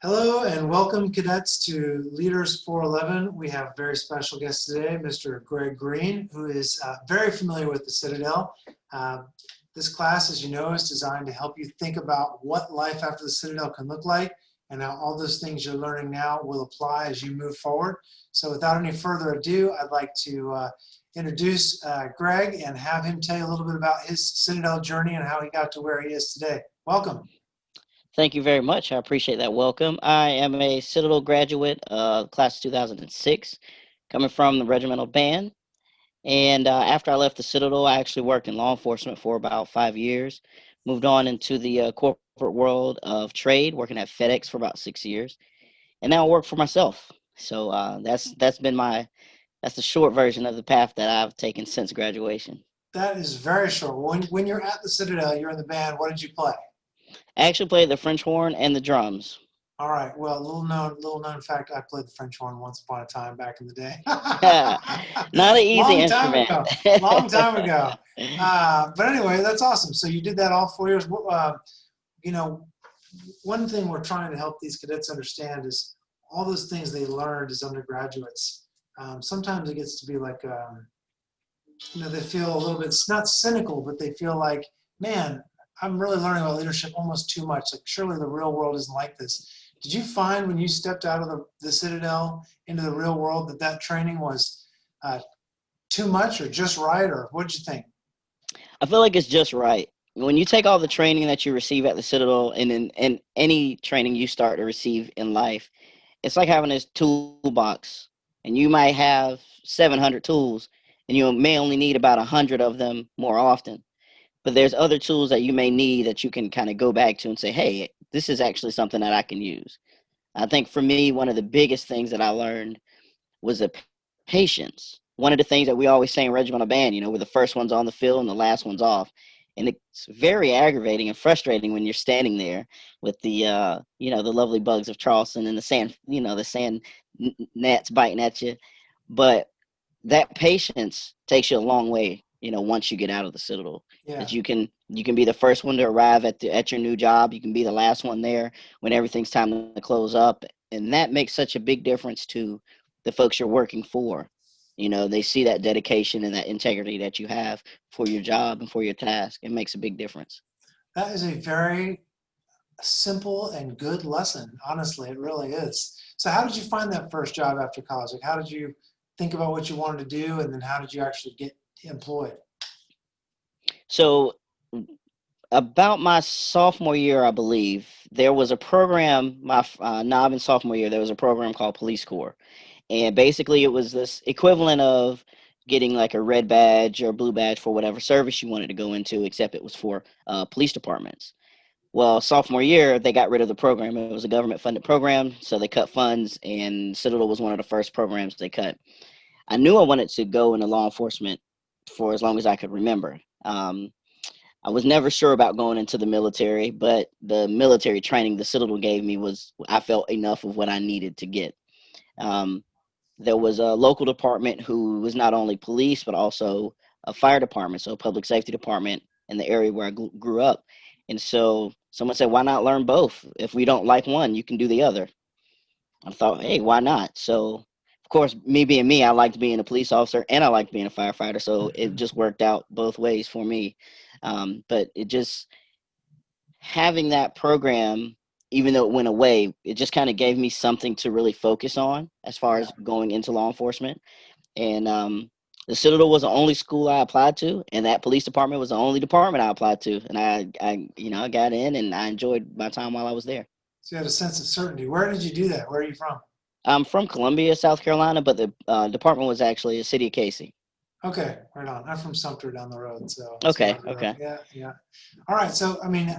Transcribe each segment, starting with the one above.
Hello and welcome, cadets, to Leaders 411. We have a very special guest today, Mr. Greg Green, who is very familiar with the Citadel. This class, as you know, is designed to help you think about what life after the Citadel can look like and how all those things you're learning now will apply as you move forward. So without any further ado, I'd like to introduce Greg and have him tell you a little bit about his Citadel journey and how he got to where he is today. Welcome. Thank you very much. I appreciate that welcome. I am a Citadel graduate, class 2006, coming from the regimental band. And after I left the Citadel, I actually worked in law enforcement for about 5 years. Moved on into the corporate world of trade, working at FedEx for about 6 years, and now I work for myself. So that's the short version of the path that I've taken since graduation. That is very short. When you're at the Citadel, you're in the band. What did you play? I actually play the French horn and the drums. All right. Well, little known fact, I played the French horn once upon a time back in the day. Not an easy Long time instrument. ago. Long time ago. But anyway, that's awesome. So you did that all 4 years. You know, one thing we're trying to help these cadets understand is all those things they learned as undergraduates. Sometimes it gets to be like, they feel a little bit, not cynical, but they feel like, man, I'm really learning about leadership almost too much. Like, surely the real world isn't like this. Did you find when you stepped out of the Citadel into the real world that training was too much or just right, or what did you think? I feel like it's just right. When you take all the training that you receive at the Citadel and in any training you start to receive in life, it's like having this toolbox, and you might have 700 tools, and you may only need about 100 of them more often. But there's other tools that you may need that you can kind of go back to and say, hey, this is actually something that I can use. I think for me, one of the biggest things that I learned was the patience. One of the things that we always say in regimental band, we're the first ones on the field and the last ones off. And it's very aggravating and frustrating when you're standing there with the lovely bugs of Charleston and the sand, the sand gnats biting at you. But that patience takes you a long way, once you get out of the Citadel. Yeah. That you can be the first one to arrive at your new job. You can be the last one there when everything's time to close up. And that makes such a big difference to the folks you're working for. They see that dedication and that integrity that you have for your job and for your task. It makes a big difference. That is a very simple and good lesson. Honestly, it really is. So how did you find that first job after college? Like, how did you think about what you wanted to do, and then how did you actually get employed? So about my sophomore year, I believe, there was a program, my novice and sophomore year, there was a program called Police Corps. And basically, it was this equivalent of getting like a red badge or blue badge for whatever service you wanted to go into, except it was for police departments. Well, sophomore year, they got rid of the program. It was a government funded program, so they cut funds, and Citadel was one of the first programs they cut. I knew I wanted to go into law enforcement for as long as I could remember. I was never sure about going into the military, but the military training the Citadel gave me I felt enough of what I needed to get. Um, there was a local department who was not only police, but also a fire department, so a public safety department in the area where I grew up. And so someone said, why not learn both? If we don't like one, you can do the other. I thought, hey, why not? So, of course, me being me, I liked being a police officer and I liked being a firefighter. So it just worked out both ways for me. But it just having that program, even though it went away, it just kind of gave me something to really focus on as far Yeah. as going into law enforcement. And the Citadel was the only school I applied to, and that police department was the only department I applied to. And I got in, and I enjoyed my time while I was there. So you had a sense of certainty. Where did you do that? Where are you from? I'm from Columbia, South Carolina, but the department was actually a city of Casey. Okay, right on. I'm from Sumter down the road, so I Okay, grew up. okay. Yeah, yeah. All right. So I mean,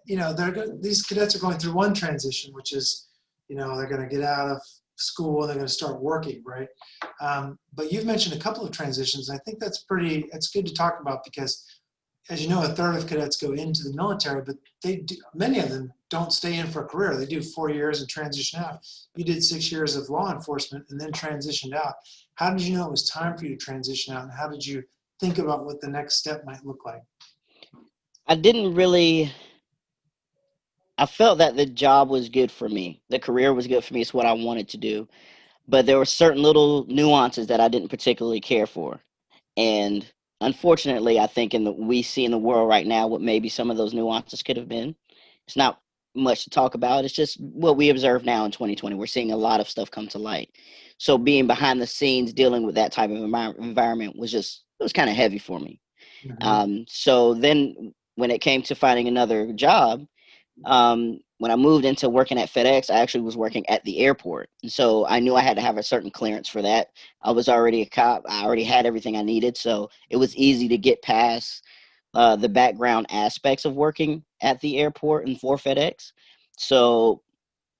these cadets are going through one transition, which is, they're going to get out of school and they're going to start working, right? But you've mentioned a couple of transitions. I think it's good to talk about because, as you know, a third of cadets go into the military, but many of them don't stay in for a career. They do 4 years and transition out. You did 6 years of law enforcement and then transitioned out. How did you know it was time for you to transition out, and how did you think about what the next step might look like? I didn't really I felt that the job was good for me. The career was good for me. It's what I wanted to do. But there were certain little nuances that I didn't particularly care for. And unfortunately, I think we see in the world right now what maybe some of those nuances could have been. It's not much to talk about. It's just what we observe now in 2020. We're seeing a lot of stuff come to light. So being behind the scenes dealing with that type of environment was just it was kind of heavy for me. Hmm. So then when it came to finding another job, when I moved into working at FedEx, I actually was working at the airport. And so I knew I had to have a certain clearance for that. I was already a cop. I already had everything I needed. So it was easy to get past the background aspects of working at the airport and for FedEx. So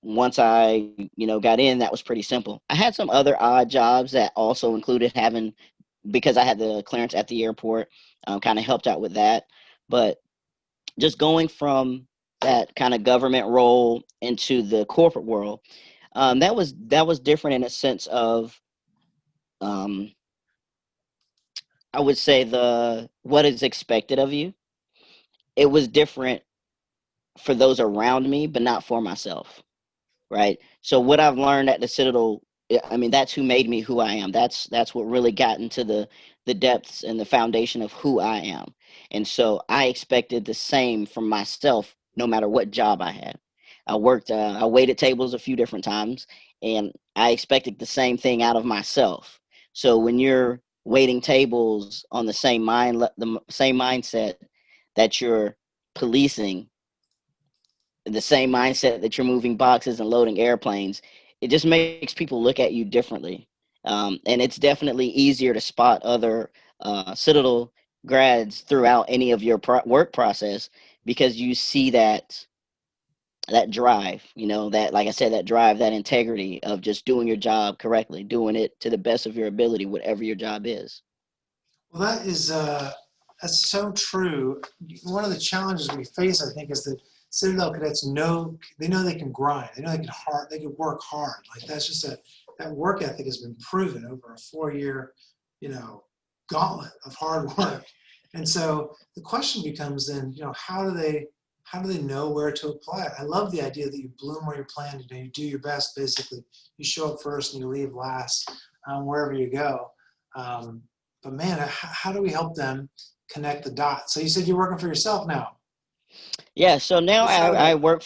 once I, got in, that was pretty simple. I had some other odd jobs that also included having, because I had the clearance at the airport, kind of helped out with that. But just going from that kind of government role into the corporate world, that was different in a sense of, um, I would say the what is expected of you. It was different for those around me, but not for myself. Right? So what I've learned at the Citadel, I mean, that's who made me who I am. That's what really got into the depths and the foundation of who I am. And so I expected the same from myself, no matter what job I had. I waited tables a few different times, and I expected the same thing out of myself. So when you're waiting tables on the same mindset that you're policing, the same mindset that you're moving boxes and loading airplanes, it just makes people look at you differently. And it's definitely easier to spot other Citadel grads throughout any of your work process because you see that drive, that, like I said, that drive, that integrity of just doing your job correctly, doing it to the best of your ability, whatever your job is. Well, that's so true. One of the challenges we face, I think, is that Citadel cadets know they know they can grind. They know they can work hard. Like that's just that work ethic has been proven over a 4 year, you know, gauntlet of hard work. And so the question becomes then, how do they know where to apply it? I love the idea that you bloom where you're planted. You do your best. Basically, you show up first and you leave last, wherever you go. Um, but man, how do we help them connect the dots? So you said you're working for yourself now. Yeah, so now What's that I about? work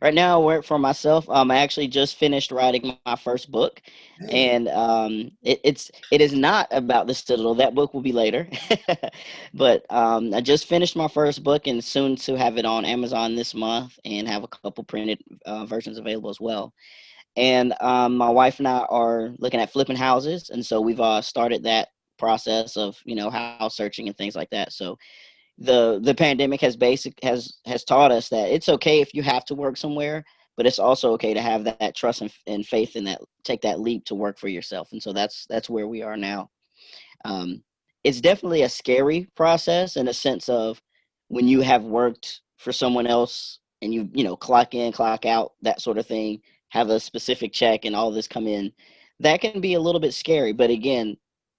right now I work for myself. I actually just finished writing my first book, Hey, and it is not about the Citadel. That book will be later, but I just finished my first book and soon to have it on Amazon this month and have a couple printed versions available as well. And my wife and I are looking at flipping houses, and so we've started that process of house searching and things like that. So the pandemic has taught us that it's okay if you have to work somewhere, but it's also okay to have that trust and faith in that, take that leap to work for yourself. And so that's where we are now. um, it's definitely a scary process in a sense of when you have worked for someone else and you clock in, clock out, that sort of thing, have a specific check and all this come in. That can be a little bit scary, but again,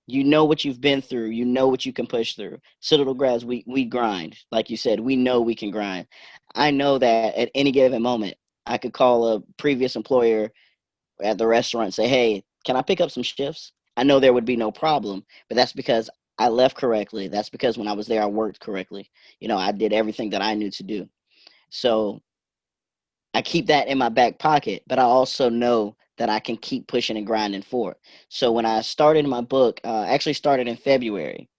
you know what you've been through, you know what you can push through. Citadel grads, we grind, like you said, we know we can grind. I know that at any given moment, I could call a previous employer at the restaurant and say, "Hey, can I pick up some shifts?" I know there would be no problem, but that's because I left correctly. That's because when I was there, I worked correctly. I did everything that I knew to do. So I keep that in my back pocket, but I also know that I can keep pushing and grinding for it. So when I started my book, I actually started in February,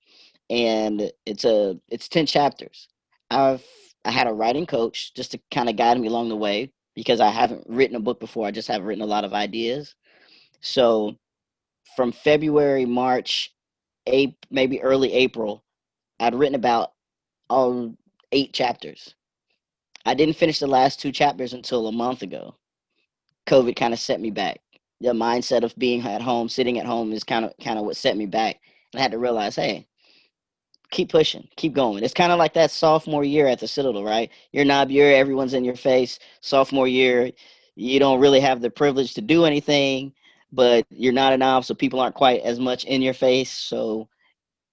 and it's 10 chapters. I've I had a writing coach just to kind of guide me along the way because I haven't written a book before. I just have written a lot of ideas. So from February, March, maybe early April, I'd written about all 8 chapters. I didn't finish the last 2 chapters until a month ago. COVID kind of set me back. The mindset of being at home, sitting at home, is kind of what set me back. And I had to realize, hey, keep pushing, keep going. It's kind of like that sophomore year at the Citadel, right? You're knob year, everyone's in your face. Sophomore year, you don't really have the privilege to do anything, but you're not a knob, so people aren't quite as much in your face. So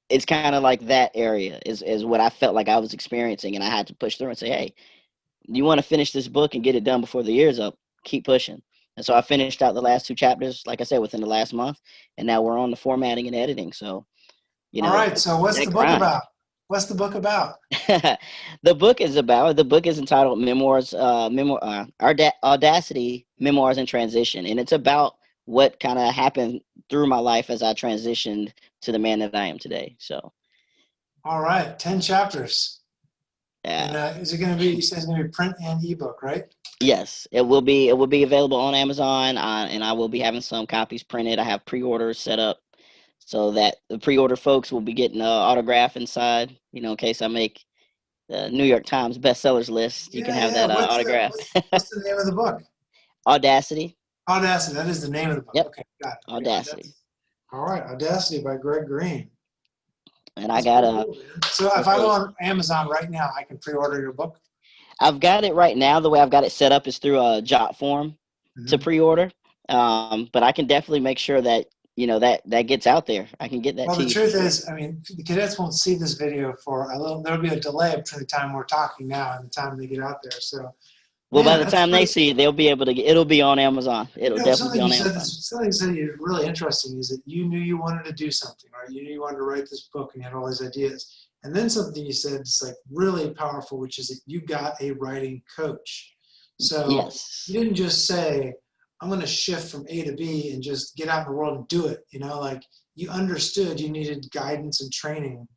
it's kind of like that area is what I felt like I was experiencing, and I had to push through and say, hey, you want to finish this book and get it done before the year's up. Keep pushing. And so I finished out the last 2 chapters, like I said, within the last month, and now we're on the formatting and editing. So, All right. So what's that the book grind. about? What's the book about? The book is entitled Memoirs, Audacity, Memoirs in Transition. And it's about what kind of happened through my life as I transitioned to the man that I am today. So, All right. 10 chapters. And yeah. is it going to be, you said it's going to be print and ebook, right? Yes, it will be available on Amazon, and I will be having some copies printed. I have pre-orders set up so that the pre-order folks will be getting an autograph inside. In case I make the New York Times bestsellers list, you can Yeah, have yeah. that autograph. What's the name of the book? Audacity. Audacity. That is the name of the book. Yep, Okay, got it. Okay, Audacity. Audacity. All right, Audacity by Greg Green. And I That's got pretty a cool, man. So if I go okay. on Amazon right now, I can pre-order your book. I've got it right now. The way I've got it set up is through a Jot form to Mhm. pre-order. But I can definitely make sure that that gets out there. I can get that Well, to the you for truth sure. is, I mean, the cadets won't see this video for a little. There'll be a delay between the time we're talking now and the time they get out there. So, Well, by man, the that's time they pretty. see it, they'll be able to it'll be on Amazon. It'll definitely be Something you on said. Amazon. Something you said you really interesting is that you knew you wanted to do something, right? You knew you wanted to write this book, and you had all these ideas. And then something you said is like really powerful, which is that you got a writing coach. So you Yes. didn't just say, "I'm going to shift from A to B and just get out in the world and do it." Like you understood you needed guidance and training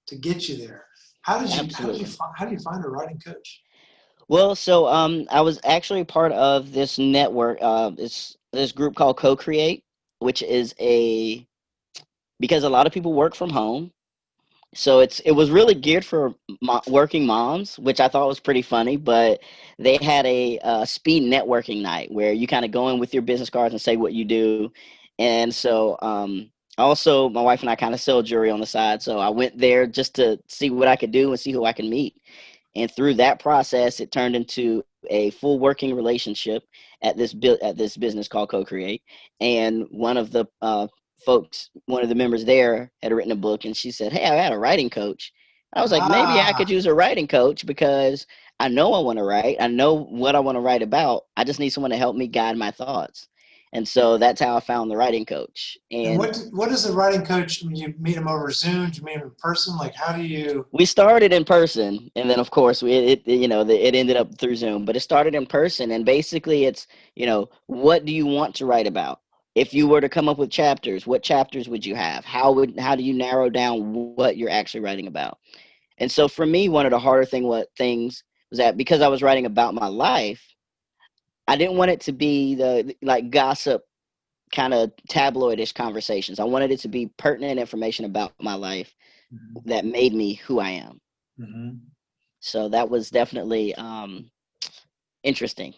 to get you there. Absolutely. How do you find a writing coach? Well, so I was actually part of this network, this group called Co-Create, which is a because a lot of people work from home. So it was really geared for working moms, which I thought was pretty funny. But they had a speed networking night where you kind of go in with your business cards and say what you do. And so also my wife and I kind of sell jewelry on the side. So I went there just to see what I could do and see who I can meet. And through that process, it turned into a full working relationship at this business called Co-Create. And one of the members there had written a book, and she said, "Hey, I had a writing coach." I was like, maybe I could Ah, use a writing coach because I know I want to write. I know what I want to write about. I just need someone to help me guide my thoughts. And so that's how I found the writing coach. and And what is a writing coach? I mean, you meet them over Zoom? Do you meet them in person? Like, how do you? we started in person, and then of course it ended up through Zoom. But it started in person, and basically it's what do you want to write about? If you were to come up with chapters, what chapters would you have? How do you narrow down what you're actually writing about? And so for me, one of the harder things was that because I was writing about my life, I didn't want it to be the like gossip kind of tabloidish conversations. I wanted it to be pertinent information about my life Mhm. that made me who I am. Mhm. So that was definitely interesting.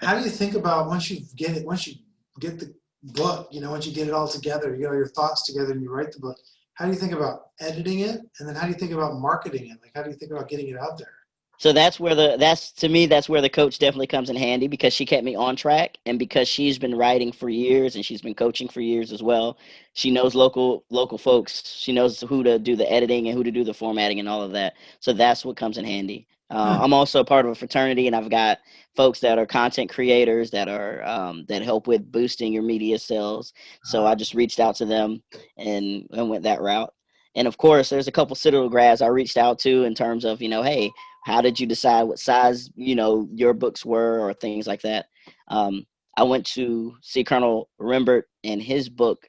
How do you think about once you get the book, once you get it all together, you get all your thoughts together and you write the book, how do you think about editing it? And then how do you think about marketing it? Like, how do you think about getting it out there? So that's to me that's where the coach definitely comes in handy because she kept me on track and because she's been writing for years and she's been coaching for years as well. She knows local folks. She knows who to do the editing and who to do the formatting and all of that. So that's what comes in handy. Huh. I'm also a part of a fraternity and I've got folks that are content creators that help with boosting your media sales. So I Uh, just reached out to them and went that route. And of course, there's a couple Citadel grads I reached out to in terms of hey, how did you decide what size your books were or things like that? I went to see Colonel Rembert and his book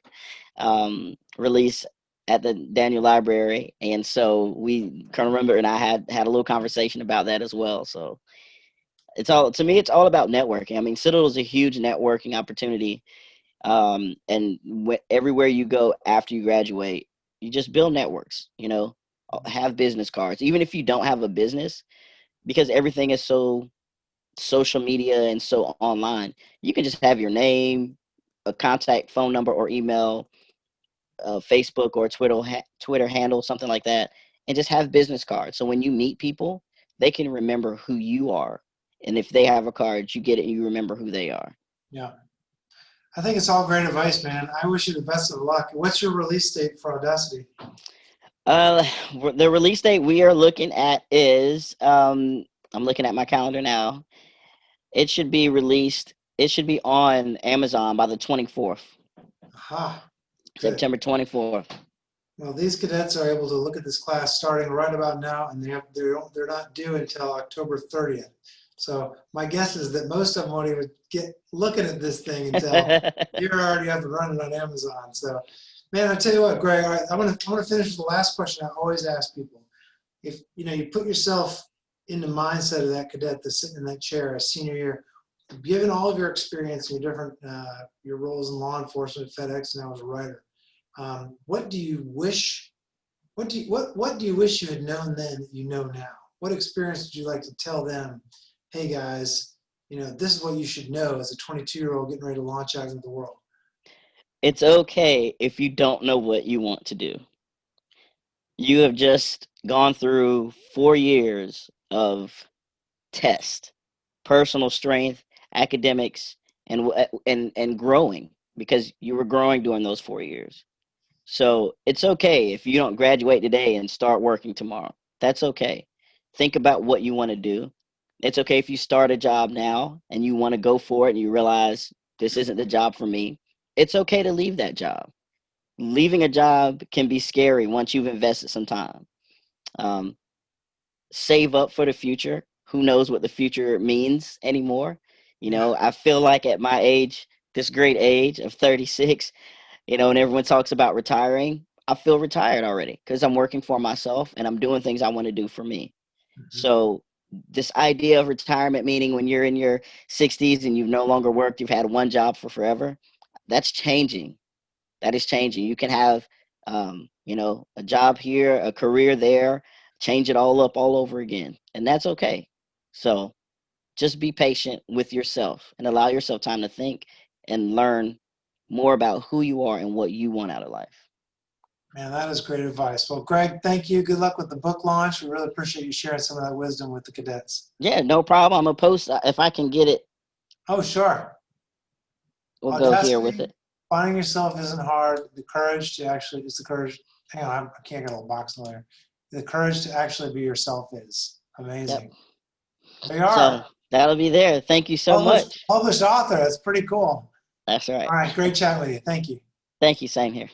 release at the Daniel Library, and so Colonel Rembert and I had a little conversation about that as well. So it's all about networking. I mean, Citadel is a huge networking opportunity, and everywhere you go after you graduate, you just build networks. Have business cards, even if you don't have a business because everything is so social media and so online. You can just have your name, a contact phone number or email, Facebook or Twitter handle, something like that, and just have business cards. So when you meet people, they can remember who you are, and if they have a card, you get it and you remember who they are. yeah. I think it's all great advice, man. I wish you the best of luck. What's your release date for Audacity? Uh, the release date we are looking at is I'm looking at my calendar now. It should be released. It should be on Amazon by the 24th, Aha, good. September 24th. Well, these cadets are able to look at this class starting right about now, and they're not due until October 30th. So my guess is that most of them won't even get looking at this thing until you're already up and running on Amazon. So, man, I tell you what, Greg, all right, I want to finish with the last question I always ask people. If you put yourself in the mindset of that cadet that's sitting in that chair a senior year, given all of your experience and your different your roles in law enforcement, FedEx, now as a writer, what do you wish? What do you wish you had known then that you know now? What experience would you like to tell them? Hey guys, this is what you should know as a 22-year-old getting ready to launch out into the world. It's okay if you don't know what you want to do. You have just gone through 4 years of test, personal strength, academics, and growing, because you were growing during those 4 years. So it's okay if you don't graduate today and start working tomorrow. That's okay. Think about what you want to do. It's okay if you start a job now and you want to go for it and you realize this isn't the job for me. It's okay to leave that job. Leaving a job can be scary once you've invested some time. Um, Save up for the future. Who knows what the future means anymore? Yeah. I feel like at my age, this great age of 36, and everyone talks about retiring, I feel retired already because I'm working for myself and I'm doing things I want to do for me. Mhm. So this idea of retirement, meaning when you're in your 60s and you've no longer worked, you've had one job for forever, that's changing. That is changing. You can have, a job here, a career there, change it all up all over again, and that's okay. So just be patient with yourself and allow yourself time to think and learn more about who you are and what you want out of life. Man, that is great advice. Well, Greg, thank you. Good luck with the book launch. We really appreciate you sharing some of that wisdom with the cadets. Yeah, no problem. I'm gonna post if I can get it. Oh, sure. We'll go here with Audacity, it. finding yourself isn't hard. The courage to actually, it's the courage. Hang on, I can't get a little box in there. The courage to actually be yourself is Yep. amazing. There you So are. that'll be there. Thank you so Published, much. published author. That's pretty cool. That's all right. All right, great chatting with you. Thank you. Thank you. Same here.